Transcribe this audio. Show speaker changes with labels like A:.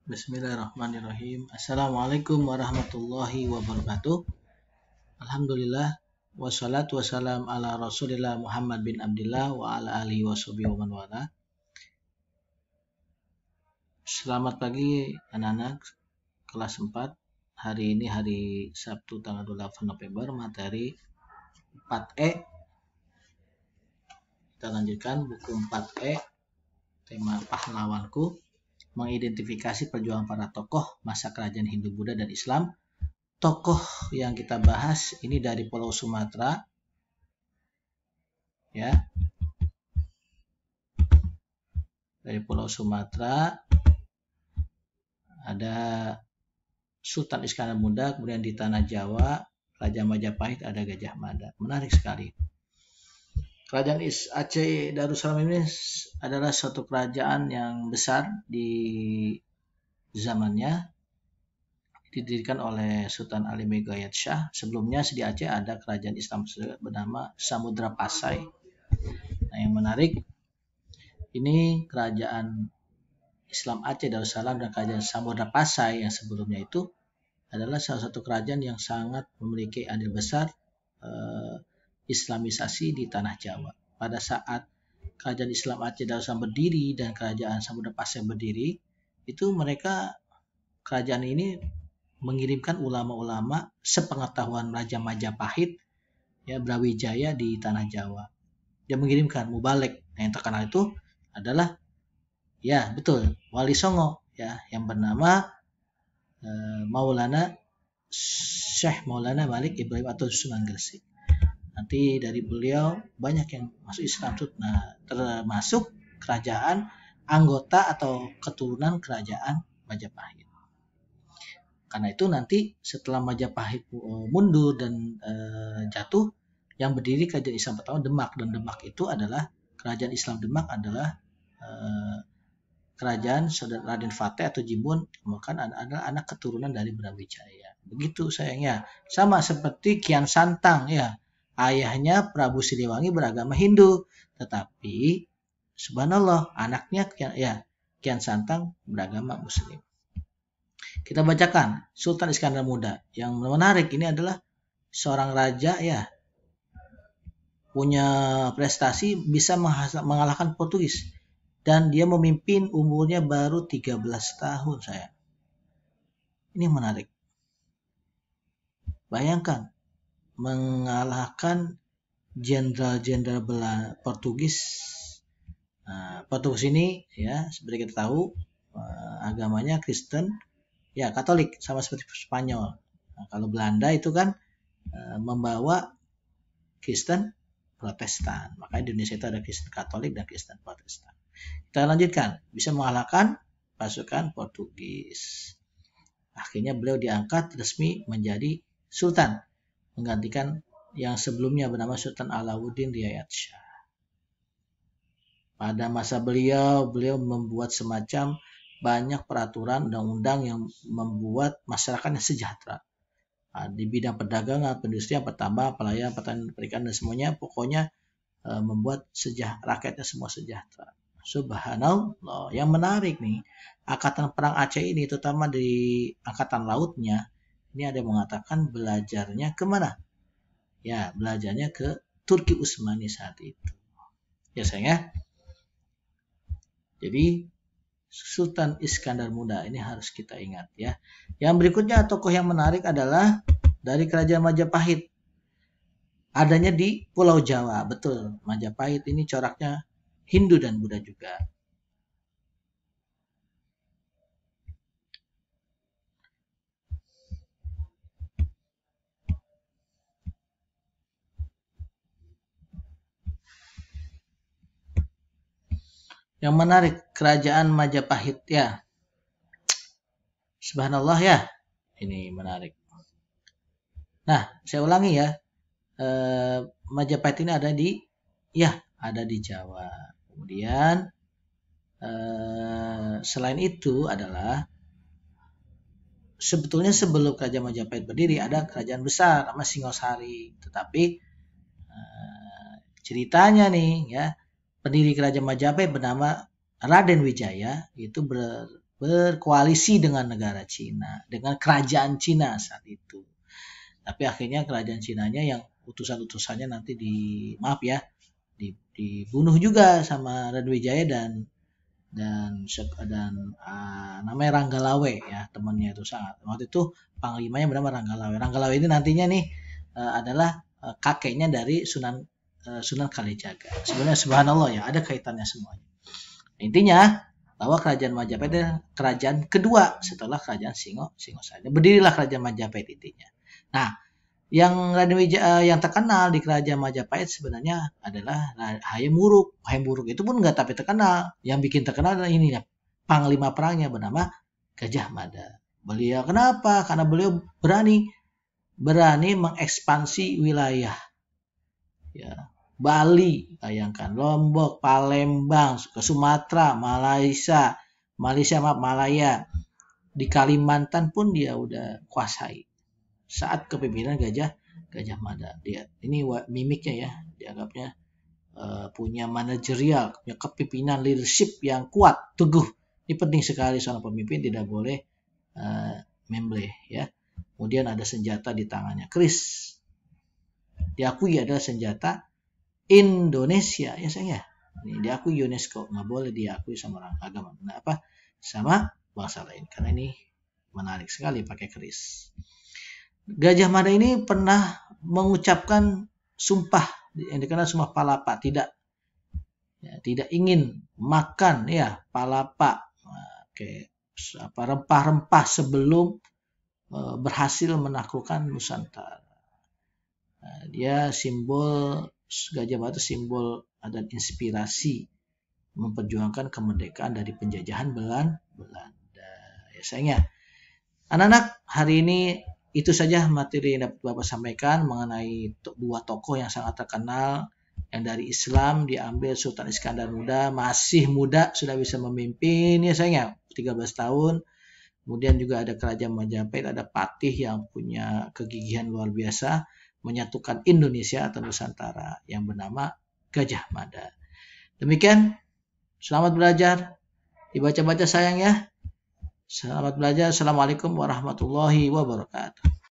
A: Bismillahirrahmanirrahim. Assalamualaikum warahmatullahi wabarakatuh. Alhamdulillah wassalatu wassalam ala Rasulillah Muhammad bin Abdillah wa ala alihi washabihi wa man wala. Selamat pagi anak-anak kelas 4. Hari ini hari Sabtu tanggal 28 November, materi 4E. Kita lanjutkan buku 4E, tema pahlawanku. Mengidentifikasi perjuangan para tokoh masa kerajaan Hindu, Buddha, dan Islam. Tokoh yang kita bahas ini dari Pulau Sumatera, ya, dari Pulau Sumatera ada Sultan Iskandar Muda, kemudian di tanah Jawa Raja Majapahit ada Gajah Mada. Menarik sekali. Kerajaan Aceh Darussalam ini adalah suatu kerajaan yang besar di zamannya, didirikan oleh Sultan Ali Megahyad Shah. Sebelumnya di Aceh ada kerajaan Islam bernama Samudra Pasai. Nah, yang menarik ini kerajaan Islam Aceh Darussalam dan kerajaan Samudra Pasai yang sebelumnya itu adalah salah satu kerajaan yang sangat memiliki andil besar Islamisasi di tanah Jawa. Pada saat kerajaan Islam Aceh Darussalam berdiri dan kerajaan Samudra Pasai berdiri, itu mereka kerajaan ini mengirimkan ulama-ulama sepengetahuan Raja Majapahit, ya, Brawijaya di tanah Jawa. Dia mengirimkan mubalik. Nah, yang terkenal itu adalah, ya betul, Wali Songo, ya, yang bernama Maulana Syekh Maulana Malik Ibrahim atau Sunan Gresik. Nanti dari beliau banyak yang masuk Islam, nah, termasuk kerajaan anggota atau keturunan kerajaan Majapahit. Karena itu nanti setelah Majapahit mundur dan jatuh, yang berdiri kerajaan Islam pertama Demak, dan Demak itu adalah kerajaan Islam. Demak adalah kerajaan saudara Raden Fateh atau Jimbun, bahkan adalah anak keturunan dari Brawijaya. Begitu sayangnya, sama seperti Kian Santang, ya. Ayahnya Prabu Siliwangi beragama Hindu, tetapi subhanallah anaknya Kian Santang beragama Muslim. Kita bacakan Sultan Iskandar Muda. Yang menarik ini adalah seorang raja, ya, punya prestasi bisa mengalahkan Portugis, dan dia memimpin umurnya baru 13 tahun, saya. Ini menarik. Bayangkan mengalahkan jenderal-jenderal Portugis. Nah, Portugis ini, ya, seperti kita tahu agamanya Kristen, ya, Katolik, sama seperti Spanyol. Nah, kalau Belanda itu kan membawa Kristen Protestan. Maka di Indonesia itu ada Kristen Katolik dan Kristen Protestan. Kita lanjutkan, bisa mengalahkan pasukan Portugis. Akhirnya beliau diangkat resmi menjadi sultan, menggantikan yang sebelumnya bernama Sultan Alauddin Riayat Shah. Pada masa beliau membuat semacam banyak peraturan undang-undang yang membuat masyarakatnya sejahtera. Di bidang perdagangan, perindustrian, pertambangan, pelayanan, pertanian, perikanan, dan semuanya, pokoknya membuat rakyatnya semua sejahtera. Subhanallah. Yang menarik nih, Angkatan Perang Aceh ini, terutama di Angkatan Lautnya, ini ada yang mengatakan belajarnya kemana? Ya, belajarnya ke Turki Utsmani saat itu. Ya, sayang. Jadi Sultan Iskandar Muda ini harus kita ingat, ya. Yang berikutnya tokoh yang menarik adalah dari kerajaan Majapahit. Adanya di Pulau Jawa. Betul, Majapahit ini coraknya Hindu dan Buddha juga. Yang menarik, kerajaan Majapahit, ya. Subhanallah, ya. Ini menarik. Nah, saya ulangi, ya. Majapahit ini ada di Jawa. Kemudian selain itu adalah sebetulnya sebelum kerajaan Majapahit berdiri ada kerajaan besar nama Singosari. Tetapi ceritanya nih, ya, pendiri kerajaan Majapahit bernama Raden Wijaya itu berkoalisi dengan negara Cina, dengan kerajaan Cina saat itu. Tapi akhirnya kerajaan Cinanya yang utusan-utusannya nanti dibunuh juga sama Raden dan namanya Ranggalawe ya, temannya itu sangat. Waktu itu panglimanya bernama Ranggalawe. Ranggalawe ini nantinya nih adalah kakeknya dari Sunan Kalijaga. Sebenarnya subhanallah ya, ada kaitannya semuanya. Intinya bahwa kerajaan Majapahit adalah kerajaan kedua setelah kerajaan Singosari. Berdirilah kerajaan Majapahit intinya. Nah, yang terkenal di kerajaan Majapahit sebenarnya adalah Hayam Wuruk. Hayam Wuruk itu pun nggak tapi terkenal. Yang bikin terkenal adalah ini ya, panglima perangnya bernama Gajah Mada. Beliau kenapa? Karena beliau berani mengekspansi wilayah. Ya, Bali, bayangkan, Lombok, Palembang, ke Sumatera, Malaya, di Kalimantan pun dia udah kuasai. Saat kepemimpinan Gajah Mada, dia ini mimiknya ya, dianggapnya punya manajerial, punya kepemimpinan leadership yang kuat, teguh. Ini penting sekali seorang pemimpin tidak boleh membleh ya. Kemudian ada senjata di tangannya, keris. Diakui adalah senjata Indonesia ya sayang ya. Ini diakui UNESCO, nggak boleh diakui sama orang agama. Sama bangsa lain. Karena ini menarik sekali pakai keris. Gajah Mada ini pernah mengucapkan sumpah yang dikenal sumpah palapa, tidak ingin makan ya palapa, rempah-rempah sebelum berhasil menaklukkan Nusantara. Dia Gajah Mada simbol dan inspirasi memperjuangkan kemerdekaan dari penjajahan Belanda. Ya sayangnya, anak-anak, hari ini itu saja materi yang dapat Bapak sampaikan mengenai dua tokoh yang sangat terkenal yang dari Islam diambil. Sultan Iskandar Muda, masih muda sudah bisa memimpin ya sayangnya, 13 tahun. Kemudian juga ada kerajaan Majapahit, ada patih yang punya kegigihan luar biasa menyatukan Indonesia atau Nusantara yang bernama Gajah Mada. Demikian, selamat belajar, dibaca-baca sayang ya. Selamat belajar. Assalamualaikum warahmatullahi wabarakatuh.